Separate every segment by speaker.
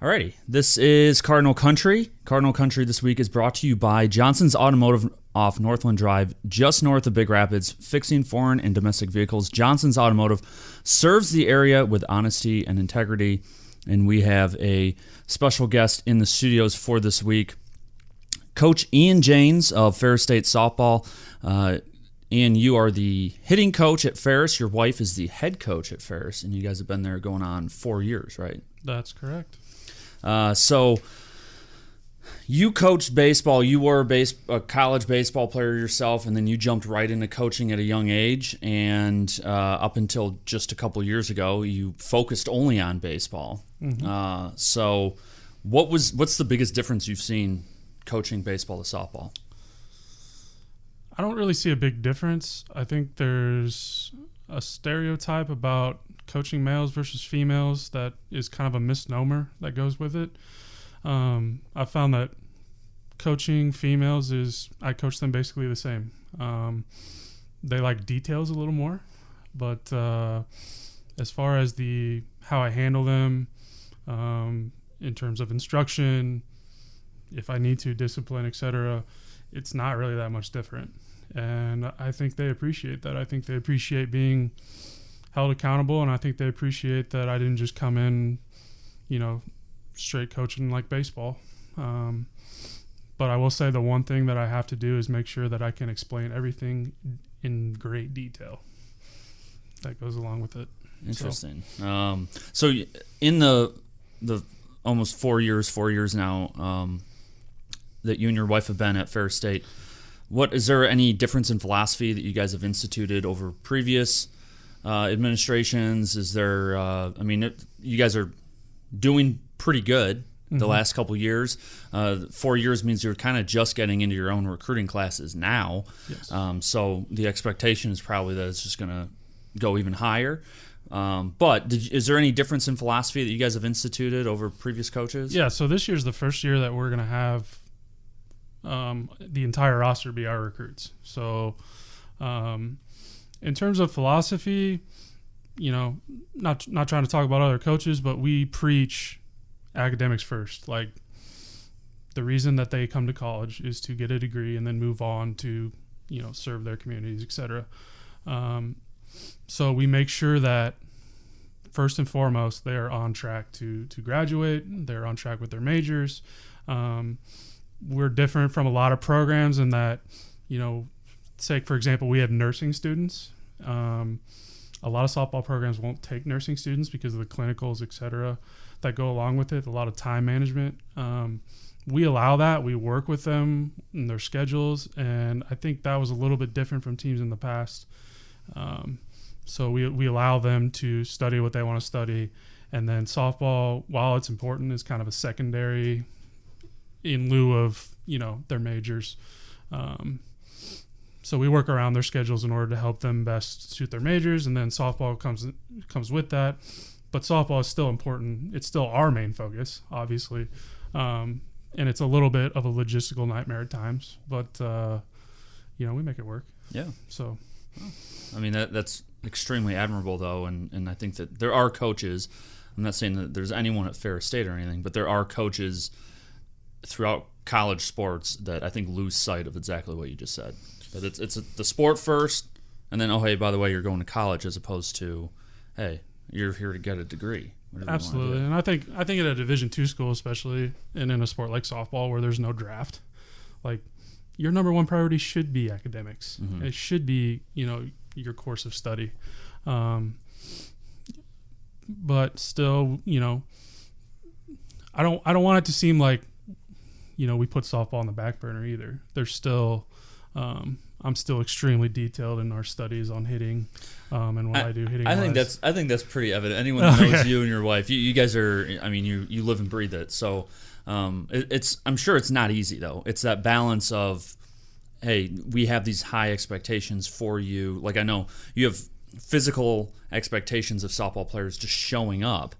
Speaker 1: Alrighty, this is Cardinal Country. Cardinal Country this week is brought to you by Johnson's Automotive off Northland Drive, just north of Big Rapids, fixing foreign and domestic vehicles. Johnson's Automotive serves the area with honesty and integrity, and we have a special guest in the studios for this week, Coach Ian Janes of Ferris State Softball. Ian, you are the hitting coach at Ferris. Your wife is the head coach at Ferris, and you guys have been there going on 4 years, right?
Speaker 2: That's correct.
Speaker 1: So you coached baseball. You were a college baseball player yourself, and then you jumped right into coaching at a young age. And up until just a couple years ago, you focused only on baseball. Mm-hmm. So what's the biggest difference you've seen coaching baseball to softball?
Speaker 2: I don't really see a big difference. I think there's a stereotype about coaching males versus females that is kind of a misnomer that goes with it. I found that coaching females I coach them basically the same. They like details a little more, but as far as how I handle them in terms of instruction, if I need to, discipline, etc., it's not really that much different. And I think they appreciate that. I think they appreciate being held accountable, and I think they appreciate that I didn't just come in, straight coaching like baseball. But I will say the one thing that I have to do is make sure that I can explain everything in great detail. That goes along with it.
Speaker 1: Interesting. So in the almost 4 years now that you and your wife have been at Ferris State, is there any difference in philosophy that you guys have instituted over previous administrations? Is there? You guys are doing pretty good the last couple years. 4 years means you're kind of just getting into your own recruiting classes now.
Speaker 2: Yes.
Speaker 1: So the expectation is probably that it's just going to go even higher. But is there any difference in philosophy that you guys have instituted over previous coaches?
Speaker 2: Yeah. So this year's the first year that we're going to have the entire roster be our recruits. So in terms of philosophy, not trying to talk about other coaches, but we preach academics first. Like, the reason that they come to college is to get a degree and then move on to, serve their communities, etc. So we make sure that first and foremost, they're on track to graduate. They're on track with their majors. We're different from a lot of programs in that, say, for example, we have nursing students. A lot of softball programs won't take nursing students because of the clinicals, et cetera, that go along with it, a lot of time management. We allow that. We work with them in their schedules, and I think that was a little bit different from teams in the past. So we allow them to study what they want to study, and then softball, while it's important, is kind of a secondary in lieu of, their majors. So we work around their schedules in order to help them best suit their majors, and then softball comes with that. But softball is still important. It's still our main focus, obviously. And it's a little bit of a logistical nightmare at times, but, we make it work.
Speaker 1: Yeah.
Speaker 2: So,
Speaker 1: that's extremely admirable, though, and I think that there are coaches. I'm not saying that there's anyone at Ferris State or anything, but there are coaches throughout college sports that I think lose sight of exactly what you just said. That it's the sport first, and then, oh, hey, by the way, you're going to college, as opposed to, hey, you're here to get a degree.
Speaker 2: Absolutely. And I think at a Division II school, especially, and in a sport like softball where there's no draft, like, your number one priority should be academics. Mm-hmm. It should be, your course of study. But still, I don't want it to seem like, we put softball on the back burner either. There's still, I'm still extremely detailed in our studies on hitting, and what I do hitting.
Speaker 1: I think that's pretty evident. Anyone who knows you and your wife, you guys are. You live and breathe it. So, I'm sure it's not easy though. It's that balance of, hey, we have these high expectations for you. Like, I know you have physical expectations of softball players just showing up,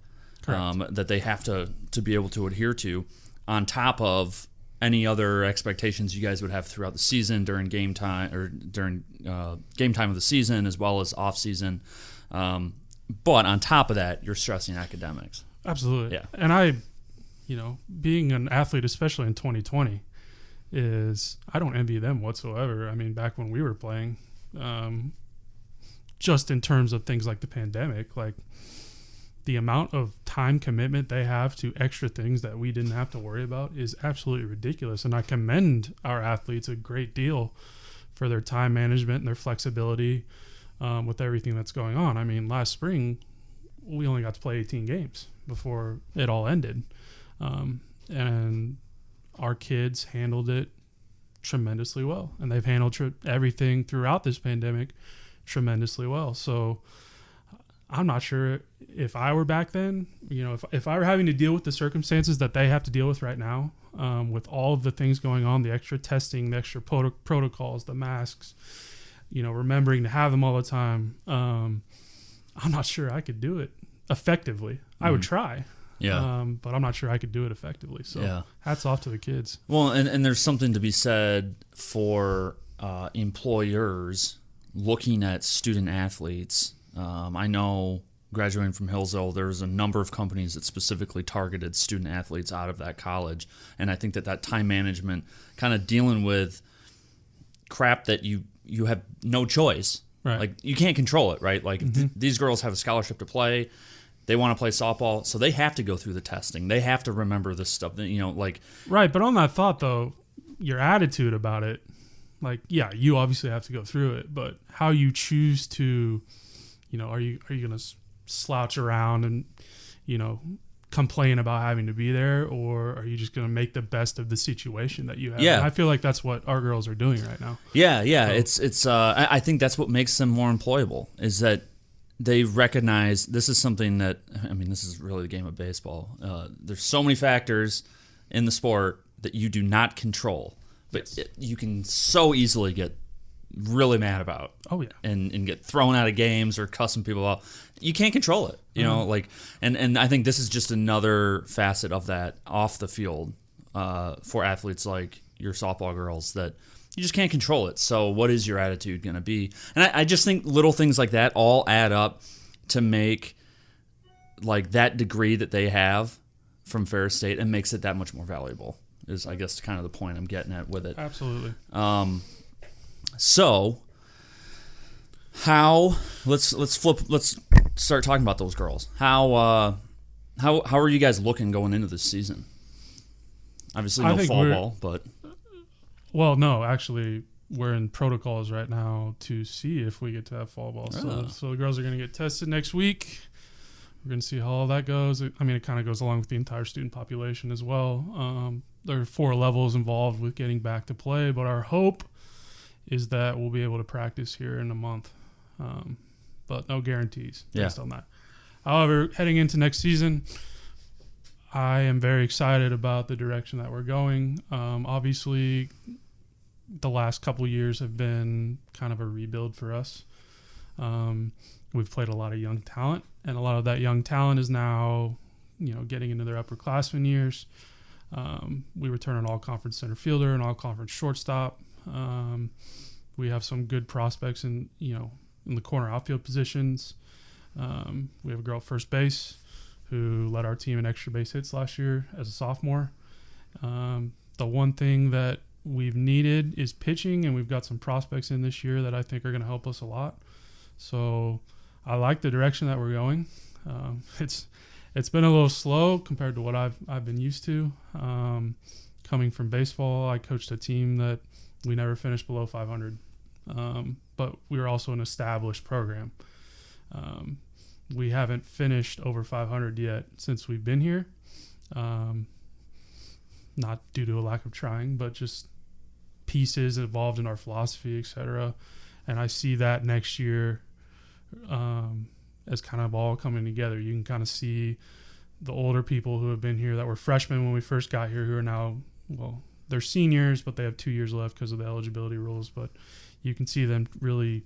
Speaker 1: that they have to be able to adhere to, on top of any other expectations you guys would have throughout the season during game time, or during game time of the season, as well as off season. But on top of that, you're stressing academics.
Speaker 2: Absolutely.
Speaker 1: Yeah.
Speaker 2: And being an athlete, especially in 2020, is I don't envy them whatsoever. I mean, back when we were playing, just in terms of things like the pandemic, like the amount of time commitment they have to extra things that we didn't have to worry about is absolutely ridiculous. And I commend our athletes a great deal for their time management and their flexibility with everything that's going on. I mean, last spring, we only got to play 18 games before it all ended. And our kids handled it tremendously well. And they've handled everything throughout this pandemic tremendously well. So I'm not sure if I were back then, if I were having to deal with the circumstances that they have to deal with right now, with all of the things going on, the extra testing, the extra protocols, the masks, remembering to have them all the time. I'm not sure I could do it effectively. I would try.
Speaker 1: Yeah.
Speaker 2: But I'm not sure I could do it effectively. So hats off to the kids.
Speaker 1: Well, and there's something to be said for employers looking at student athletes. I know graduating from Hillsdale, there's a number of companies that specifically targeted student athletes out of that college. And I think that time management, kind of dealing with crap that you have no choice.
Speaker 2: Right.
Speaker 1: Like, you can't control it, right? Like, if these girls have a scholarship to play, they want to play softball, so they have to go through the testing. They have to remember this stuff, Right,
Speaker 2: but on that thought, though, your attitude about it, like, yeah, you obviously have to go through it, but how you choose to, are you going to slouch around and, complain about having to be there, or are you just going to make the best of the situation that you have?
Speaker 1: Yeah.
Speaker 2: And I feel like that's what our girls are doing right now.
Speaker 1: Yeah. I think that's what makes them more employable, is that they recognize this is something that, this is really the game of baseball. There's so many factors in the sport that you do not control, but you can so easily get really mad about.
Speaker 2: Oh, yeah.
Speaker 1: And get thrown out of games or cussing people out. You can't control it, and I think this is just another facet of that off the field for athletes like your softball girls, that you just can't control it. So what is your attitude going to be? And I just think little things like that all add up to make like that degree that they have from Ferris State, and makes it that much more valuable, is, I guess, kind of the point I'm getting at with it.
Speaker 2: Absolutely.
Speaker 1: So how let's start talking about those girls. How are you guys looking going into this season? Obviously no fall ball, but
Speaker 2: well, no, actually we're in protocols right now to see if we get to have fall ball. So the girls are going to get tested next week. We're going to see how all that goes. It kind of goes along with the entire student population as well. There are 4 levels involved with getting back to play, but our hope is that we'll be able to practice here in a month. But no guarantees based on that. However, heading into next season, I am very excited about the direction that we're going. Obviously, the last couple years have been kind of a rebuild for us. We've played a lot of young talent, and a lot of that young talent is now, getting into their upperclassmen years. We return an all-conference center fielder, an all-conference shortstop. We have some good prospects in the corner outfield positions. We have a girl at first base who led our team in extra base hits last year as a sophomore. The one thing that we've needed is pitching, and we've got some prospects in this year that I think are going to help us a lot. So I like the direction that we're going. It's been a little slow compared to what I've been used to. Coming from baseball, I coached a team that we never finished below 500, but we were also an established program. We haven't finished over 500 yet since we've been here, not due to a lack of trying, but just pieces involved in our philosophy, etc. And I see that next year as kind of all coming together. You can kind of see the older people who have been here that were freshmen when we first got here, who are now, they're seniors, but they have 2 years left because of the eligibility rules. But you can see them really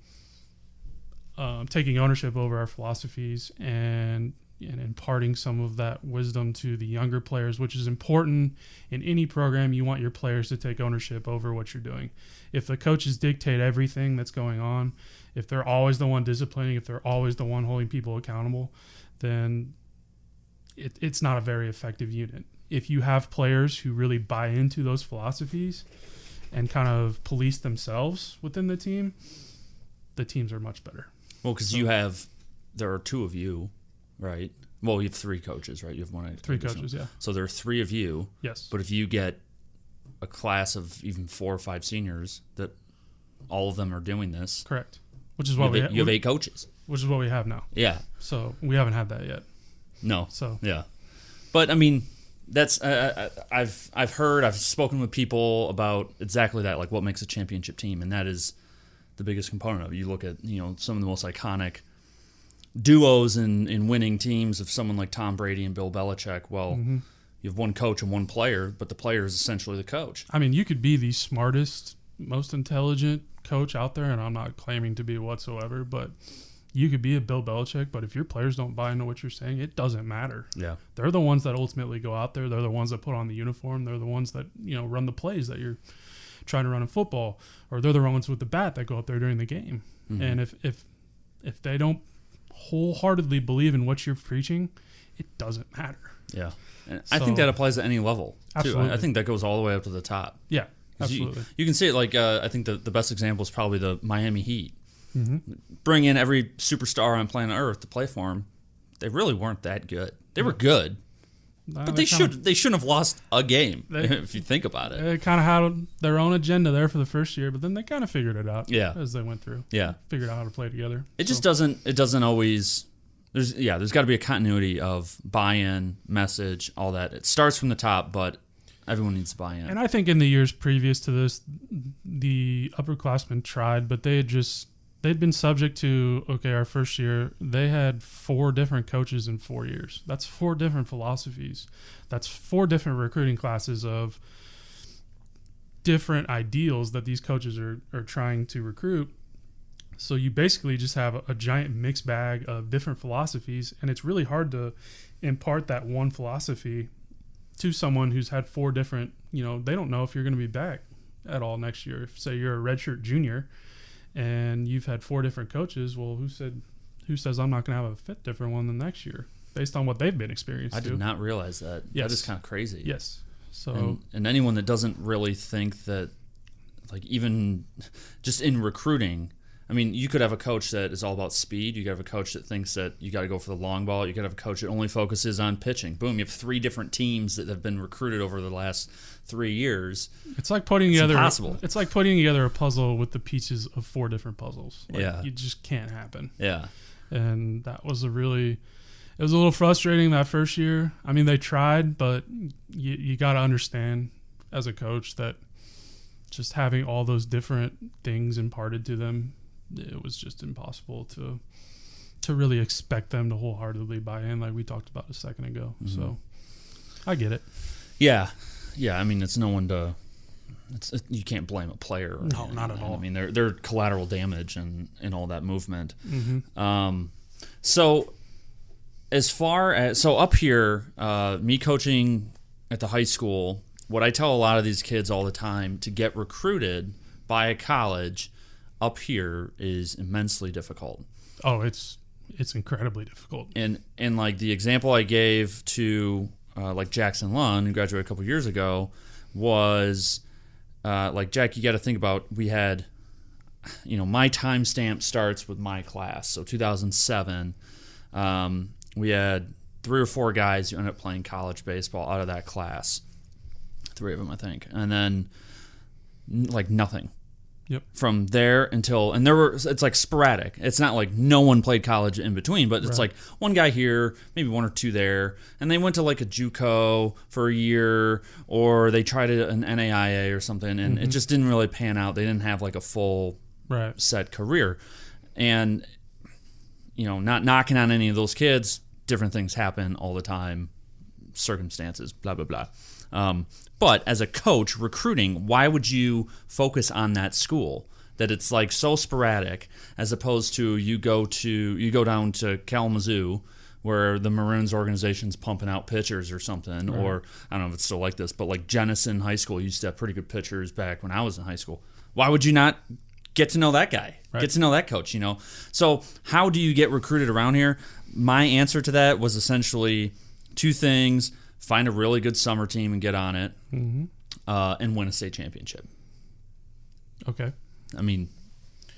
Speaker 2: taking ownership over our philosophies and imparting some of that wisdom to the younger players, which is important in any program. You want your players to take ownership over what you're doing. If the coaches dictate everything that's going on, if they're always the one disciplining, if they're always the one holding people accountable, then it's not a very effective unit. if you have players who really buy into those philosophies and kind of police themselves within the teams are much better.
Speaker 1: Well, because there are two of you, right? Well, you have three coaches, right? You have one.
Speaker 2: Three coaches, yeah.
Speaker 1: So there are three of you.
Speaker 2: Yes.
Speaker 1: But if you get a class of even 4 or 5 seniors that all of them are doing this.
Speaker 2: Correct. Which is what
Speaker 1: you have 8 coaches.
Speaker 2: Which is what we have now.
Speaker 1: Yeah.
Speaker 2: So we haven't had that yet.
Speaker 1: No.
Speaker 2: So
Speaker 1: yeah. But I mean, that's I've spoken with people about exactly that, like what makes a championship team, and that is the biggest component of it. You look at some of the most iconic duos in winning teams of someone like Tom Brady and Bill Belichick. Well, you have one coach and one player, but the player is essentially the coach.
Speaker 2: I mean, you could be the smartest, most intelligent coach out there, and I'm not claiming to be whatsoever, but you could be a Bill Belichick, but if your players don't buy into what you're saying, it doesn't matter.
Speaker 1: Yeah.
Speaker 2: They're the ones that ultimately go out there. They're the ones that put on the uniform. They're the ones that, run the plays that you're trying to run in football, or they're the ones with the bat that go up there during the game. Mm-hmm. And if they don't wholeheartedly believe in what you're preaching, it doesn't matter.
Speaker 1: Yeah. And I think that applies at any level, too.
Speaker 2: Absolutely.
Speaker 1: I think that goes all the way up to the top.
Speaker 2: Yeah, absolutely.
Speaker 1: You can see it like, I think the best example is probably the Miami Heat.
Speaker 2: Mm-hmm.
Speaker 1: Bring in every superstar on planet Earth to play for them. They really weren't that good. They were good, but they shouldn't have lost a game if you think about it.
Speaker 2: They kind of had their own agenda there for the first year, but then they kind of figured it out.
Speaker 1: Yeah.
Speaker 2: As they went through.
Speaker 1: Yeah,
Speaker 2: figured out how to play together.
Speaker 1: It just doesn't. It doesn't always. There's got to be a continuity of buy-in, message, all that. It starts from the top, but everyone needs to buy in.
Speaker 2: And I think in the years previous to this, the upperclassmen tried, but they'd been subject to, our first year, they had 4 different coaches in 4 years. That's 4 different philosophies. That's 4 different recruiting classes of different ideals that these coaches are trying to recruit. So you basically just have a giant mixed bag of different philosophies, and it's really hard to impart that one philosophy to someone who's had 4 different, they don't know if you're going to be back at all next year. If, say, you're a redshirt junior, and you've had 4 different coaches, well, who says I'm not going to have a fit different one than next year based on what they've been experienced?
Speaker 1: I did not realize that.
Speaker 2: Yes.
Speaker 1: That is kind of crazy.
Speaker 2: Yes. So
Speaker 1: and anyone that doesn't really think that, like, even just in recruiting, I mean, you could have a coach that is all about speed. You could have a coach that thinks that you got to go for the long ball. You could have a coach that only focuses on pitching. Boom, you have 3 different teams that have been recruited over the last 3 years.
Speaker 2: It's like putting together
Speaker 1: impossible.
Speaker 2: It's like putting together a puzzle with the pieces of 4 different puzzles.
Speaker 1: Yeah.
Speaker 2: You just can't happen.
Speaker 1: Yeah.
Speaker 2: And that was it was a little frustrating that first year. I mean, they tried, but you got to understand as a coach that just having all those different things imparted to them, it was just impossible to really expect them to wholeheartedly buy in, like we talked about a second ago. Mm-hmm. So I get it.
Speaker 1: Yeah. I mean, it's no one to. You can't blame a player.
Speaker 2: No, not at all.
Speaker 1: I mean, they're collateral damage and all that movement.
Speaker 2: Mm-hmm.
Speaker 1: So as far as up here, me coaching at the high school, what I tell a lot of these kids all the time, to get recruited by a college up here is immensely difficult.
Speaker 2: Oh, it's incredibly difficult.
Speaker 1: And like the example I gave to like Jackson Lund, who graduated a couple years ago, was like, Jack, you got to think about, we had, my timestamp starts with my class. So 2007, we had 3 or 4 guys who ended up playing college baseball out of that class. 3 of them, I think. And then like nothing.
Speaker 2: Yep. From
Speaker 1: there until, and it's like sporadic. It's not like no one played college in between, but it's like one guy here, maybe 1 or 2 there, and they went to like a JUCO for a year, or they tried an NAIA or something, and it just didn't really pan out. They didn't have like a full set career. And, not knocking on any of those kids, different things happen all the time, circumstances, blah, blah, blah. But as a coach recruiting, why would you focus on that school that it's like so sporadic, as opposed to you go down to Kalamazoo, where the Maroons organization's pumping out pitchers or something, or I don't know if it's still like this, but like Jenison High School used to have pretty good pitchers back when I was in high school. Why would you not get to know that guy, get to know that coach? So how do you get recruited around here? My answer to that was essentially 2 things. find a really good summer team and get on it,
Speaker 2: Mm-hmm.
Speaker 1: and win a state championship.
Speaker 2: Okay.
Speaker 1: I mean,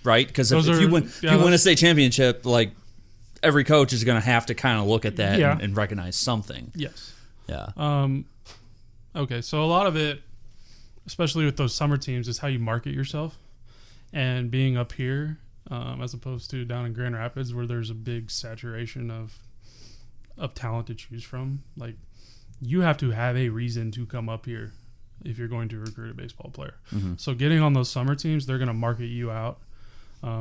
Speaker 1: right? Because if
Speaker 2: Those
Speaker 1: you
Speaker 2: are-
Speaker 1: win,
Speaker 2: yeah,
Speaker 1: if you win a state championship, like every coach is going to have to kind of look at that
Speaker 2: Yeah.
Speaker 1: and recognize something.
Speaker 2: Yes.
Speaker 1: Yeah.
Speaker 2: Okay, so a lot of it, especially with those summer teams, is how you market yourself. And being up here, as opposed to down in Grand Rapids, where there's a big saturation of talent to choose from, like you have to have a reason to come up here if you're going to recruit a baseball player.
Speaker 1: Mm-hmm.
Speaker 2: So getting on those summer teams, they're going to market you out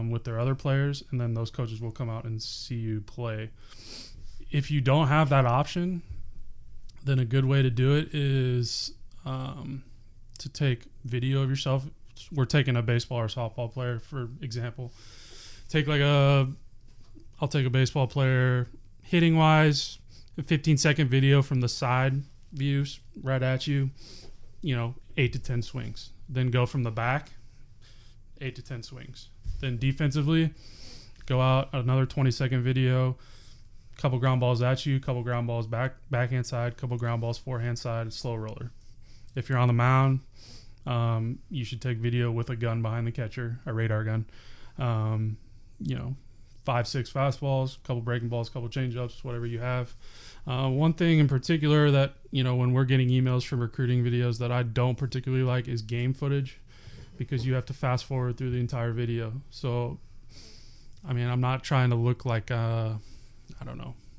Speaker 2: with their other players, and then those coaches will come out and see you play. If you don't have that option, then a good way to do it is to take video of yourself. We're taking a baseball or softball player, for example. I'll take a baseball player hitting wise, a 15-second video from the side views right at you, 8 to 10 swings. Then go from the back, 8 to 10 swings. Then defensively, go out another 20-second video, couple ground balls at you, couple ground balls backhand side, couple ground balls forehand side, slow roller. If you're on the mound, you should take video with a gun behind the catcher, a radar gun. 5-6 fastballs, couple breaking balls, couple changeups, whatever you have. One thing in particular that, when we're getting emails from recruiting videos that I don't particularly like is game footage, because you have to fast forward through the entire video. So, I mean, I'm not trying to look like,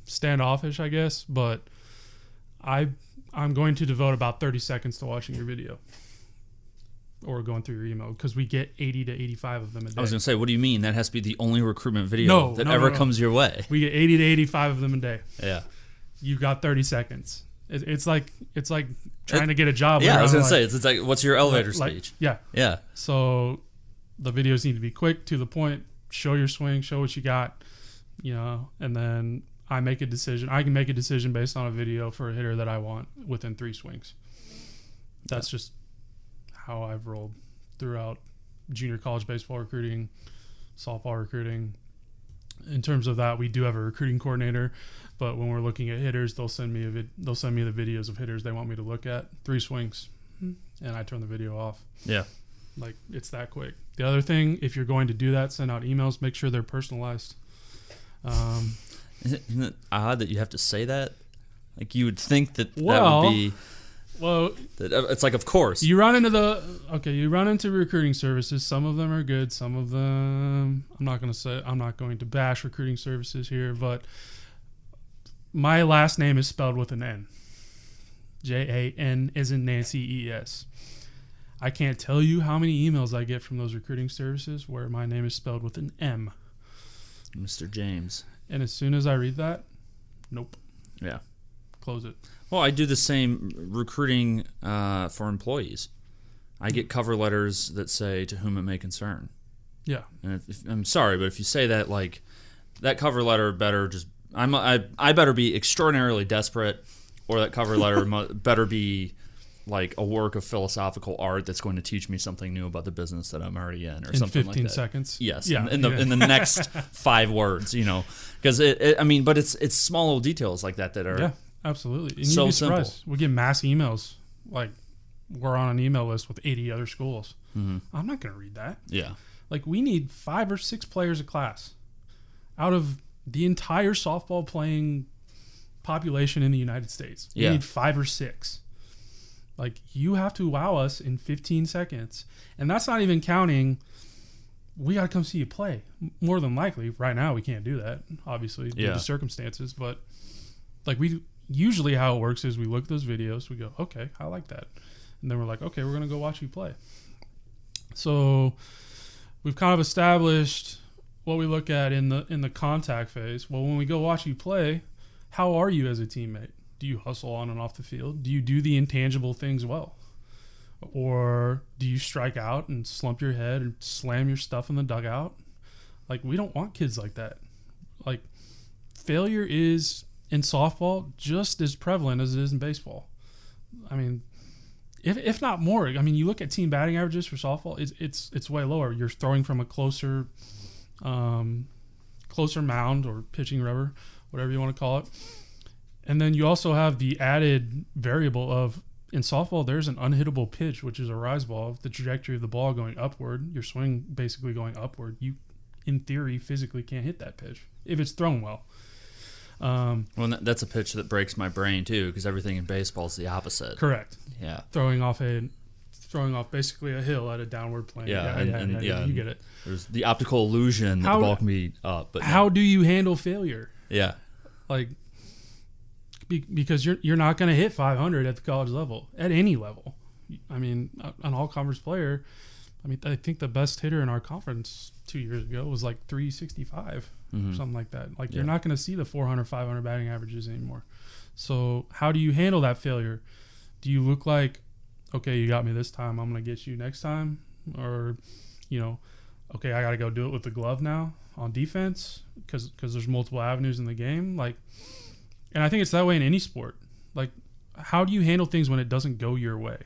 Speaker 2: standoffish, I guess, but I'm going to devote about 30 seconds to watching your video or going through your email, because we get 80 to 85 of them a day.
Speaker 1: I was going to say, what do you mean? That has to be the only recruitment video that ever comes your way.
Speaker 2: We get 80 to 85 of them a day.
Speaker 1: Yeah.
Speaker 2: You've got 30 seconds. It's like trying to get a job.
Speaker 1: Yeah, I was going to say, it's like, what's your elevator speech?
Speaker 2: Yeah.
Speaker 1: Yeah.
Speaker 2: So the videos need to be quick, to the point, show your swing, show what you got, and then I make a decision. I can make a decision based on a video for a hitter that I want within 3 swings. That's just how I've rolled throughout junior college baseball recruiting, softball recruiting. In terms of that, we do have a recruiting coordinator, but when we're looking at hitters, they'll send me the videos of hitters they want me to look at, 3 swings, and I turn the video off.
Speaker 1: Yeah.
Speaker 2: Like, it's that quick. The other thing, if you're going to do that, send out emails, make sure they're personalized.
Speaker 1: Isn't it odd that you have to say that? Like, you would think that that would be...
Speaker 2: Well,
Speaker 1: it's like, of course.
Speaker 2: You run into recruiting services. Some of them are good. Some of them, I'm not going to bash recruiting services here, but my last name is spelled with an N. Jan as in Nancy ES. I can't tell you how many emails I get from those recruiting services where my name is spelled with an M.
Speaker 1: Mr. James.
Speaker 2: And as soon as I read that, nope.
Speaker 1: Yeah.
Speaker 2: Close it.
Speaker 1: Well, I do the same recruiting for employees. I get cover letters that say, "To whom it may concern."
Speaker 2: Yeah.
Speaker 1: And I'm sorry, but if you say that, like, that cover letter better just... I better be extraordinarily desperate, or that cover letter better be like a work of philosophical art that's going to teach me something new about the business that I'm already in, or something like that.
Speaker 2: 15 seconds.
Speaker 1: Yes.
Speaker 2: Yeah.
Speaker 1: In the next 5 words, because but it's small little details like that are...
Speaker 2: Yeah. Absolutely. And
Speaker 1: so
Speaker 2: you'd be
Speaker 1: simple.
Speaker 2: surprised. We get mass emails. Like, we're on an email list with 80 other schools.
Speaker 1: Mm-hmm.
Speaker 2: I'm not going to read that.
Speaker 1: Yeah.
Speaker 2: Like, we need 5 or 6 players a class out of the entire softball playing population in the United States. We need 5 or 6. Like, you have to wow us in 15 seconds. And that's not even counting, we got to come see you play. More than likely, right now, we can't do that, obviously, due to circumstances. But, like, usually how it works is we look at those videos, we go, okay, I like that. And then we're like, okay, we're going to go watch you play. So we've kind of established what we look at in the contact phase. Well, when we go watch you play, how are you as a teammate? Do you hustle on and off the field? Do you do the intangible things well? Or do you strike out and slump your head and slam your stuff in the dugout? Like, we don't want kids like that. Like, failure is... in softball, just as prevalent as it is in baseball. I mean, if not more. I mean, you look at team batting averages for softball; it's way lower. You're throwing from a closer mound or pitching rubber, whatever you want to call it. And then you also have the added variable of, in softball, there's an unhittable pitch, which is a rise ball. The trajectory of the ball going upward, your swing basically going upward. You, in theory, physically can't hit that pitch if it's thrown well.
Speaker 1: Well, that's a pitch that breaks my brain too, because everything in baseball is the opposite.
Speaker 2: Correct.
Speaker 1: Yeah.
Speaker 2: Throwing off basically a hill at a downward plane.
Speaker 1: Yeah,
Speaker 2: you get it.
Speaker 1: There's the optical illusion that the ball can be up. But
Speaker 2: how do you handle failure?
Speaker 1: Yeah.
Speaker 2: Like, because you're not going to hit 500 at the college level, at any level. I mean, an all-conference player, I mean, I think the best hitter in our conference 2 years ago was like 365 or something like that. Like, you're not going to see the 400, 500 batting averages anymore. So how do you handle that failure? Do you look like, okay, you got me this time, I'm going to get you next time? Or, okay, I got to go do it with the glove now on defense because there's multiple avenues in the game. Like, and I think it's that way in any sport. Like, how do you handle things when it doesn't go your way?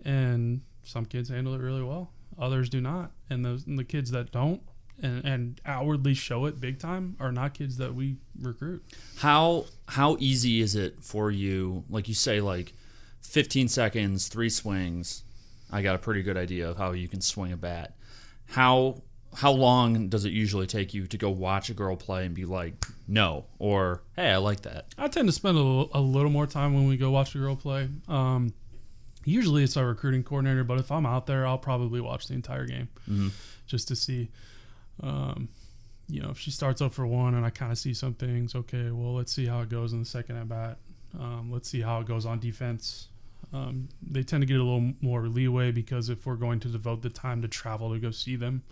Speaker 2: And some kids handle it really well. Others do not. And the kids that don't and outwardly show it big time are not kids that we recruit.
Speaker 1: How easy is it for you, like you say, like 15 seconds, 3 swings, I got a pretty good idea of how you can swing a bat. How long does it usually take you to go watch a girl play and be like, no, or, hey, I like that?
Speaker 2: I tend to spend a little more time when we go watch a girl play. Usually it's our recruiting coordinator, but if I'm out there, I'll probably watch the entire game just to see, if she starts up for one and I kind of see some things, okay, well, let's see how it goes in the second at bat. Let's see how it goes on defense. They tend to get a little more leeway because if we're going to devote the time to travel to go see them,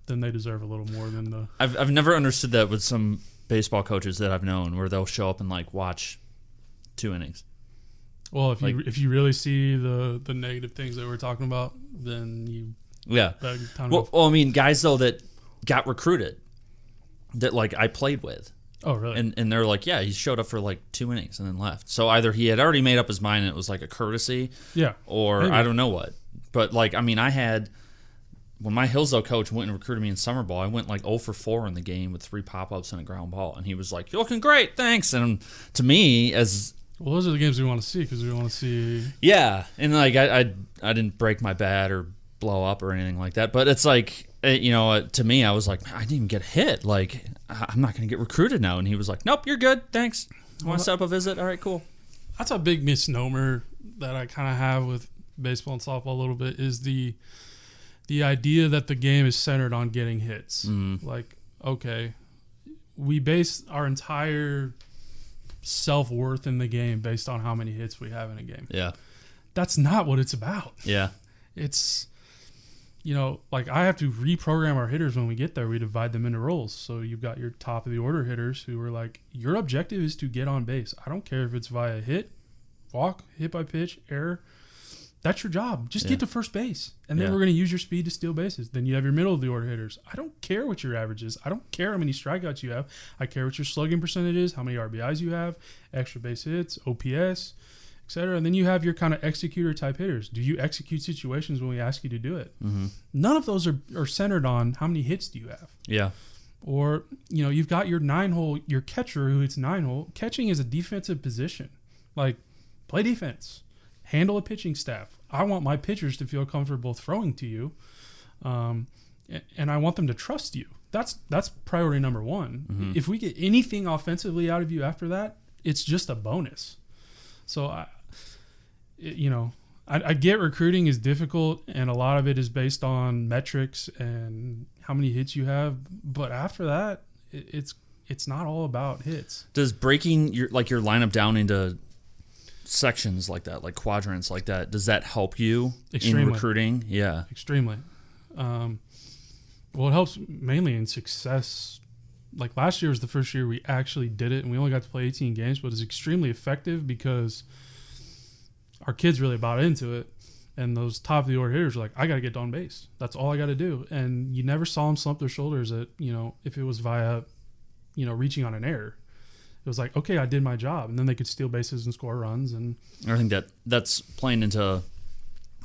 Speaker 2: then they deserve a little more than the...
Speaker 1: I've never understood that with some baseball coaches that I've known where they'll show up and like watch 2 innings.
Speaker 2: Well, if you really see the negative things that we're talking about, then you...
Speaker 1: Yeah. Well, I mean, guys, though, that got recruited that, like, I played with.
Speaker 2: Oh, really?
Speaker 1: And they're like, yeah, he showed up for, like, 2 innings and then left. So either he had already made up his mind and it was, like, a courtesy.
Speaker 2: Yeah.
Speaker 1: Or maybe. I don't know what. But, like, I mean, I had... When my Hillsdale coach went and recruited me in summer ball, I went like 0 for 4 in the game with 3 pop-ups and a ground ball. And he was like, you're looking great, thanks. And to me, as...
Speaker 2: Well, those are the games we want to see because we want to see...
Speaker 1: Yeah, and like I didn't break my bat or blow up or anything like that. But it's like, to me, I was like, I didn't even get hit. Like, I'm not going to get recruited now. And he was like, nope, you're good, thanks. Want to set up a visit? All right, cool.
Speaker 2: That's a big misnomer that I kind of have with baseball and softball a little bit is the idea that the game is centered on getting hits. Like, okay, we base our entire self-worth in the game based on how many hits we have in a game.
Speaker 1: Yeah.
Speaker 2: That's not what it's about.
Speaker 1: Yeah.
Speaker 2: It's, like I have to reprogram our hitters when we get there. We divide them into roles. So you've got your top of the order hitters who are like, your objective is to get on base. I don't care if it's via hit, walk, hit by pitch, error. That's your job. Just get to first base. And then we're going to use your speed to steal bases. Then you have your middle of the order hitters. I don't care what your average is. I don't care how many strikeouts you have. I care what your slugging percentage is, how many RBIs you have, extra base hits, OPS, etc. And then you have your kind of executor type hitters. Do you execute situations when we ask you to do it? None of those are centered on how many hits do you have.
Speaker 1: Yeah.
Speaker 2: Or, you've got your 9-hole, your catcher who hits 9-hole. Catching is a defensive position. Like, play defense. Handle a pitching staff. I want my pitchers to feel comfortable throwing to you, and I want them to trust you. That's priority number one. If we get anything offensively out of you after that, it's just a bonus. So, I get recruiting is difficult, and a lot of it is based on metrics and how many hits you have. But after that, it's not all about hits.
Speaker 1: Does breaking your lineup down into sections like that, like quadrants like that, does that help you in recruiting? Yeah,
Speaker 2: extremely. Well, it helps mainly in success. Like last year was the first year we actually did it, and we only got to play 18 games, but it's extremely effective because our kids really bought into it, and those top of the order hitters are like, I got to get on base. That's all I got to do. And you never saw them slump their shoulders at, if it was via, reaching on an error. It was like, okay, I did my job, and then they could steal bases and score runs. And
Speaker 1: I think that's playing into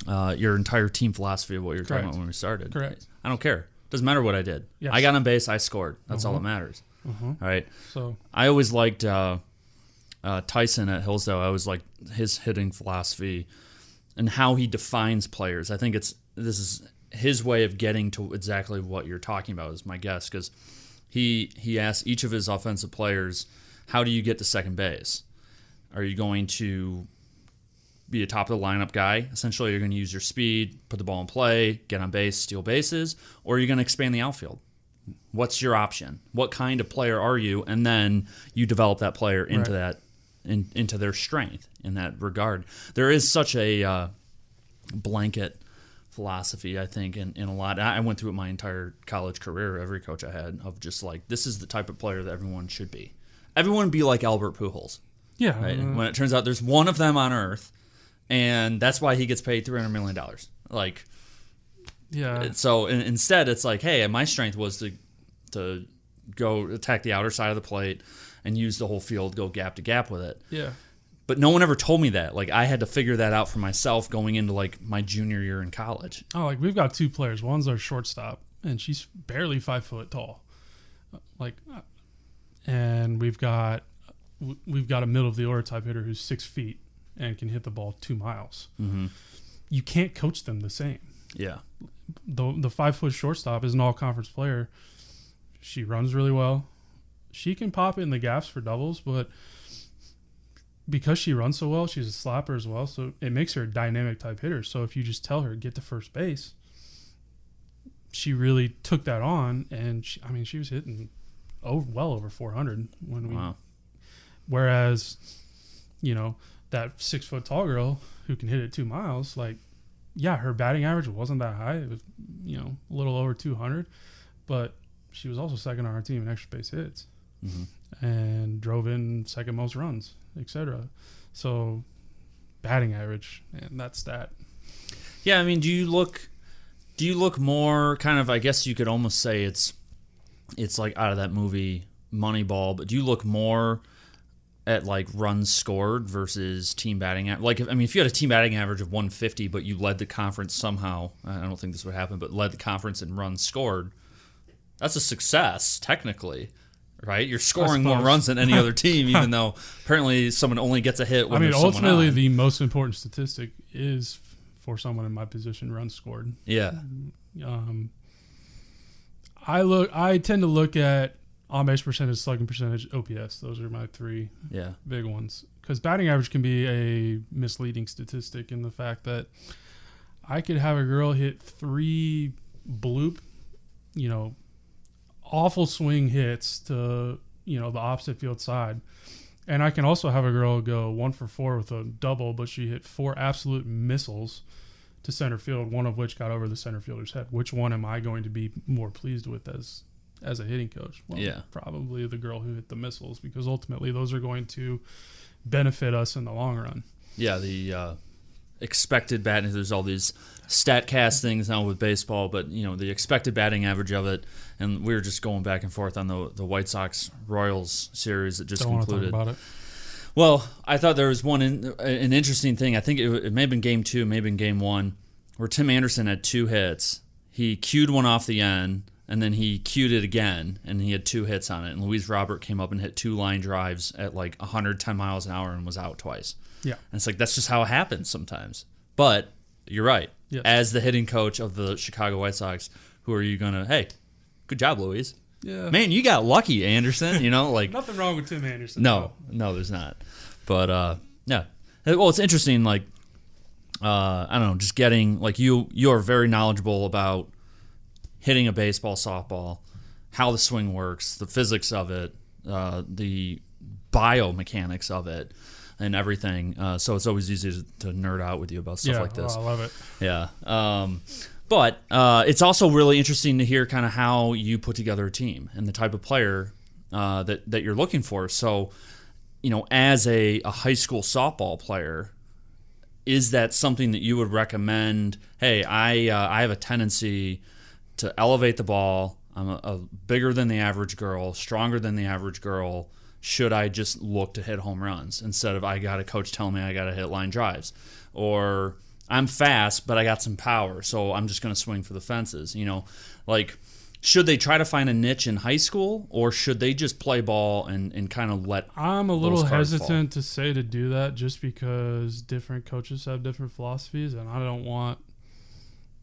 Speaker 1: your entire team philosophy of what you were talking about when we started.
Speaker 2: Correct.
Speaker 1: I don't care. Doesn't matter what I did.
Speaker 2: Yes.
Speaker 1: I got on base. I scored. That's all that matters.
Speaker 2: Uh-huh.
Speaker 1: Right.
Speaker 2: So
Speaker 1: I always liked Tyson at Hillsdale. I always liked his hitting philosophy and how he defines players. I think this is his way of getting to exactly what you're talking about, is my guess, because he asked each of his offensive players, how do you get to second base? Are you going to be a top of the lineup guy? Essentially, you're going to use your speed, put the ball in play, get on base, steal bases, or are you going to expand the outfield? What's your option? What kind of player are you? And then you develop that player into that, into their strength in that regard. There is such a blanket philosophy, I think, in a lot. I went through it my entire college career, every coach I had, of just like, this is the type of player that everyone should be. Everyone be like Albert Pujols.
Speaker 2: Yeah.
Speaker 1: Right? When it turns out there's one of them on Earth, and that's why he gets paid $300 million. Like,
Speaker 2: yeah.
Speaker 1: So instead, it's like, hey, my strength was to go attack the outer side of the plate and use the whole field, go gap to gap with it.
Speaker 2: Yeah.
Speaker 1: But no one ever told me that. Like, I had to figure that out for myself going into like my junior year in college.
Speaker 2: Oh, like we've got two players. One's our shortstop, and she's barely 5 foot tall. Like, and we've got a middle of the order type hitter who's 6 feet and can hit the ball 2 miles.
Speaker 1: Mm-hmm.
Speaker 2: You can't coach them the same.
Speaker 1: Yeah.
Speaker 2: The 5 foot shortstop is an all conference player. She runs really well. She can pop in the gaps for doubles, but because she runs so well, she's a slapper as well. So it makes her a dynamic type hitter. So if you just tell her, get to first base, she really took that on. And she was hitting well over 400 when we,
Speaker 1: wow.
Speaker 2: Whereas, that 6 foot tall girl who can hit it 2 miles, like, yeah, her batting average wasn't that high. It was, a little over 200, but she was also second on our team in extra base hits, and drove in second most runs, etc. So, batting average, and that stat.
Speaker 1: Yeah, I mean, do you look more kind of? I guess you could almost say it's like out of that movie Moneyball, but do you look more at like runs scored versus team batting average? Like, if you had a team batting average of 150, but you led the conference somehow, I don't think this would happen, but led the conference in runs scored, that's a success, technically, right? You're scoring more runs than any other team, even though apparently someone only gets a hit when there's someone
Speaker 2: ultimately,
Speaker 1: on.
Speaker 2: the most important statistic is for someone in my position, runs scored.
Speaker 1: Yeah.
Speaker 2: I tend to look at on-base percentage, slugging percentage, OPS. Those are my three big ones. Because batting average can be a misleading statistic in the fact that I could have a girl hit 3 bloop, awful swing hits to, the opposite field side. And I can also have a girl go 1 for 4 with a double, but she hit 4 absolute missiles to center field, one of which got over the center fielder's head. Which one am I going to be more pleased with as a hitting coach? Well, probably the girl who hit the missiles, because ultimately those are going to benefit us in the long run.
Speaker 1: Yeah, the expected batting, there's all these StatCast things now with baseball, but the expected batting average of it, and we were just going back and forth on the White Sox Royals series that just concluded.
Speaker 2: Don't want to talk about it.
Speaker 1: Well, I thought there was an interesting thing. I think it may have been game 2, maybe in game 1, where Tim Anderson had 2 hits. He cued one off the end, and then he cued it again, and he had 2 hits on it. And Luis Robert came up and hit 2 line drives at like 110 miles an hour and was out twice. Yeah. And it's like, that's just how it happens sometimes. But you're right. Yes. As the hitting coach of the Chicago White Sox, who are you going to, hey, good job, Luis. Yeah. Man, you got lucky, Anderson. Like
Speaker 2: nothing wrong with Tim Anderson.
Speaker 1: No, there's not. But yeah. Well, it's interesting. Like, I don't know, just getting like you are very knowledgeable about hitting a baseball, softball, how the swing works, the physics of it, the biomechanics of it, and everything. So it's always easy to nerd out with you about stuff like this.
Speaker 2: I love it.
Speaker 1: Yeah. But it's also really interesting to hear kind of how you put together a team and the type of player that you're looking for. So, as a high school softball player, is that something that you would recommend? Hey, I have a tendency to elevate the ball. I'm a bigger than the average girl, stronger than the average girl. Should I just look to hit home runs instead of I got a coach telling me I got to hit line drives? Or I'm fast, but I got some power, so I'm just going to swing for the fences. Like, should they try to find a niche in high school, or should they just play ball and kind of let
Speaker 2: I'm a little hesitant
Speaker 1: fall?
Speaker 2: to say to do that just because different coaches have different philosophies, and I don't want,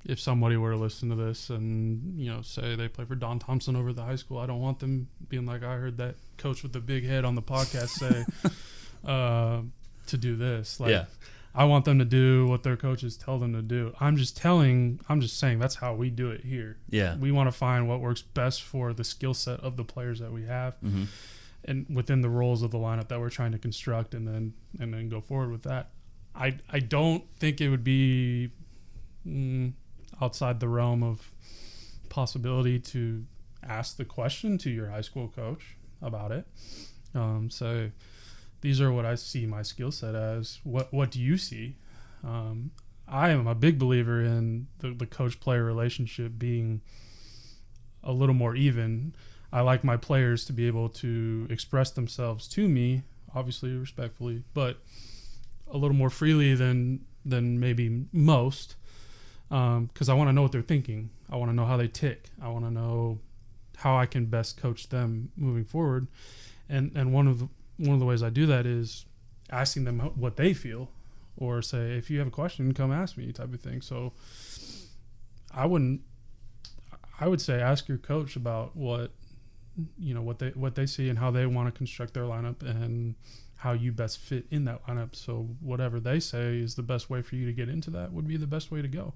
Speaker 2: if somebody were to listen to this and, you know, say they play for Don Thompson over the high school, I don't want them being like, I heard that coach with the big head on the podcast say to do this. Like, I want them to do what their coaches tell them to do. I'm just saying that's how we do it here.
Speaker 1: Yeah.
Speaker 2: We want to find what works best for the skill set of the players that we have and within the roles of the lineup that we're trying to construct, and then go forward with that. I don't think it would be outside the realm of possibility to ask the question to your high school coach about it. So these are what I see my skill set as. What do you see? I am a big believer in the coach-player relationship being a little more even. I like my players to be able to express themselves to me, obviously respectfully, but a little more freely than maybe most, because I want to know what they're thinking. I want to know how they tick. I want to know how I can best coach them moving forward. And one of the ways I do that is asking them what they feel, or say, if you have a question, come ask me, type of thing. So I would say ask your coach about what they see and how they want to construct their lineup and how you best fit in that lineup. So whatever they say is the best way for you to get into that would be the best way to go.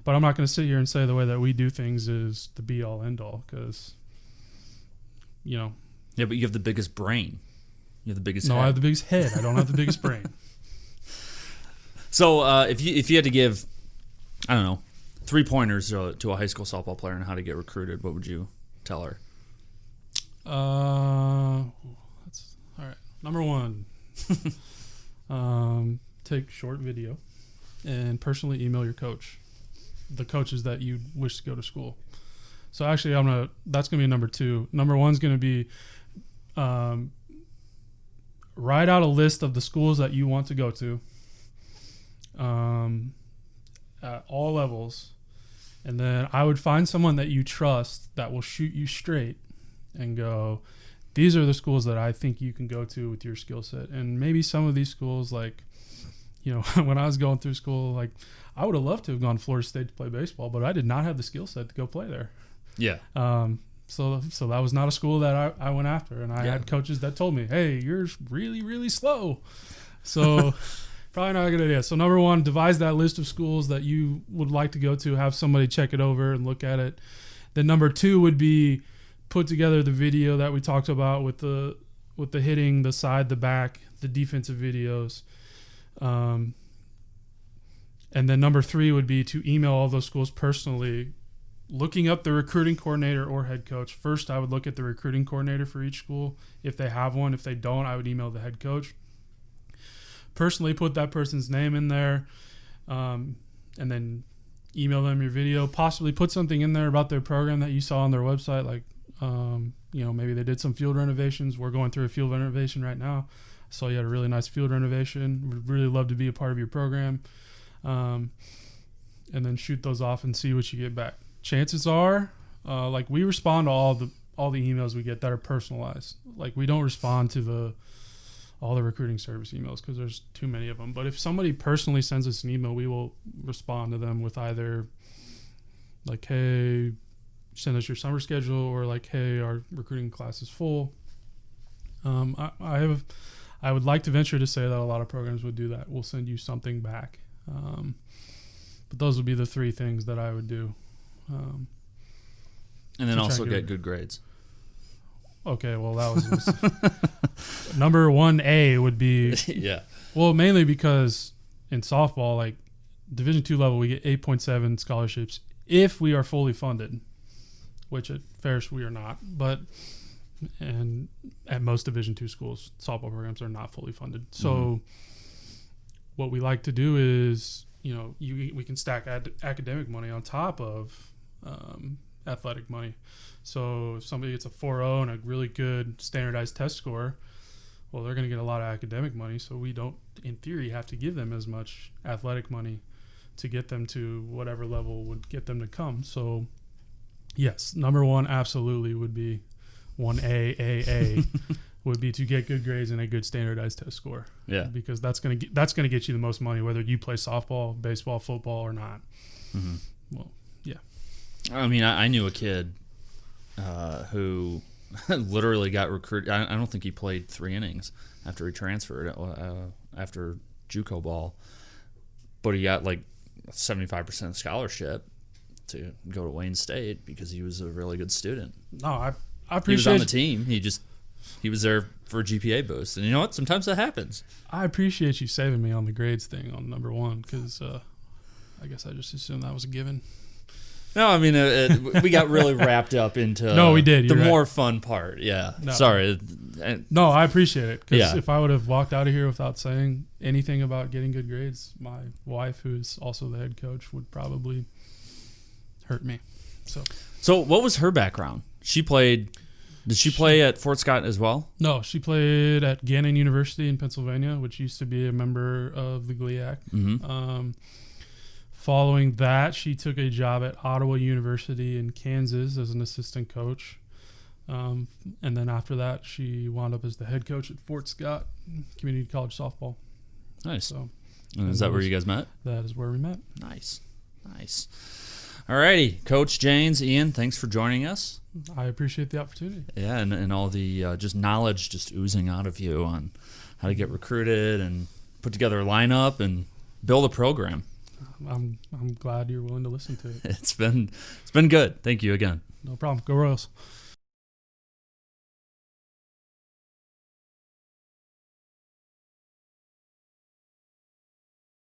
Speaker 2: But I'm not going to sit here and say the way that we do things is the be all end all, because, you know.
Speaker 1: Yeah, but you have the biggest brain. You have the biggest
Speaker 2: head.
Speaker 1: No,
Speaker 2: I have the biggest head. I don't have the biggest brain.
Speaker 1: So if you had to give, I don't know, 3 pointers to a high school softball player on how to get recruited, what would you tell her?
Speaker 2: That's all right. Number 1, take short video and personally email your coach, the coaches that you wish to go to school. So actually, that's gonna be number 2. Number 1's gonna be write out a list of the schools that you want to go to at all levels, and then I would find someone that you trust that will shoot you straight and go, these are the schools that I think you can go to with your skill set. And maybe some of these schools, like, you know, when I was going through school, like, I would have loved to have gone to Florida State to play baseball, but I did not have the skill set to go play there.
Speaker 1: Yeah.
Speaker 2: So that was not a school that I went after. And I had coaches that told me, hey, you're really, really slow. So probably not a good idea. So number 1, devise that list of schools that you would like to go to, have somebody check it over and look at it. Then number 2 would be put together the video that we talked about with the hitting, the side, the back, the defensive videos. And then number 3 would be to email all those schools personally, looking up the recruiting coordinator or head coach. First, I would look at the recruiting coordinator for each school, if they have one. If they don't, I would email the head coach. Personally put that person's name in there, and then email them your video. Possibly put something in there about their program that you saw on their website, like, you know, maybe they did some field renovations. We're going through a field renovation right now. I saw you had a really nice field renovation. Would really love to be a part of your program. And then shoot those off and see what you get back. Chances are, like, we respond to all the emails we get that are personalized. Like, we don't respond to all the recruiting service emails because there's too many of them. But if somebody personally sends us an email, we will respond to them with either like, hey, send us your summer schedule, or like, hey, our recruiting class is full. I would like to venture to say that a lot of programs would do that. We'll send you something back. But those would be the 3 things that I would do.
Speaker 1: And then also get good grades.
Speaker 2: Okay, well, that was number 1A would be
Speaker 1: yeah.
Speaker 2: Well, mainly because in softball, like Division II level, we get 8.7 scholarships if we are fully funded, which at Ferris we are not. And at most Division II schools, softball programs are not fully funded. So what we like to do is, you know, we can stack academic money on top of athletic money. So if somebody gets a 4.0 and a really good standardized test score, well, they're going to get a lot of academic money. So we don't, in theory, have to give them as much athletic money to get them to whatever level would get them to come. So Yes, number one absolutely would be 1A would be to get good grades and a good standardized test score.
Speaker 1: Yeah,
Speaker 2: because that's gonna get you the most money, whether you play softball, baseball, football, or not.
Speaker 1: Mm-hmm.
Speaker 2: Well, yeah.
Speaker 1: I mean, I knew a kid who literally got recruited. I don't think he played 3 innings after he transferred after JUCO ball, but he got like a 75% scholarship to go to Wayne State because he was a really good student.
Speaker 2: No, I appreciate.
Speaker 1: He was on the team. He was there for a GPA boost, and you know what? Sometimes that happens.
Speaker 2: I appreciate you saving me on the grades thing on number one, because I guess I just assumed that was a given.
Speaker 1: No, I mean, we got really wrapped up into
Speaker 2: no, we did.
Speaker 1: the
Speaker 2: You're
Speaker 1: more
Speaker 2: right.
Speaker 1: fun part. Yeah.
Speaker 2: No.
Speaker 1: Sorry.
Speaker 2: No, I appreciate it, because
Speaker 1: Yeah.
Speaker 2: if I would have walked out of here without saying anything about getting good grades, my wife, who's also the head coach, would probably hurt me.
Speaker 1: So what was her background? Did she play at Fort Scott as well?
Speaker 2: No, she played at Gannon University in Pennsylvania, which used to be a member of the GLIAC.
Speaker 1: Mm-hmm.
Speaker 2: Following that, she took a job at Ottawa University in Kansas as an assistant coach. And then after that, she wound up as the head coach at Fort Scott Community College Softball.
Speaker 1: Nice.
Speaker 2: So,
Speaker 1: And is that where you guys met?
Speaker 2: That is where we met.
Speaker 1: Nice. Alrighty, Coach Janes, Ian, thanks for joining us.
Speaker 2: I appreciate the opportunity.
Speaker 1: Yeah, and all the just knowledge just oozing out of you on how to get recruited and put together a lineup and build a program.
Speaker 2: I'm glad you're willing to listen to it.
Speaker 1: It's been good. Thank you again.
Speaker 2: No problem. Go Royals.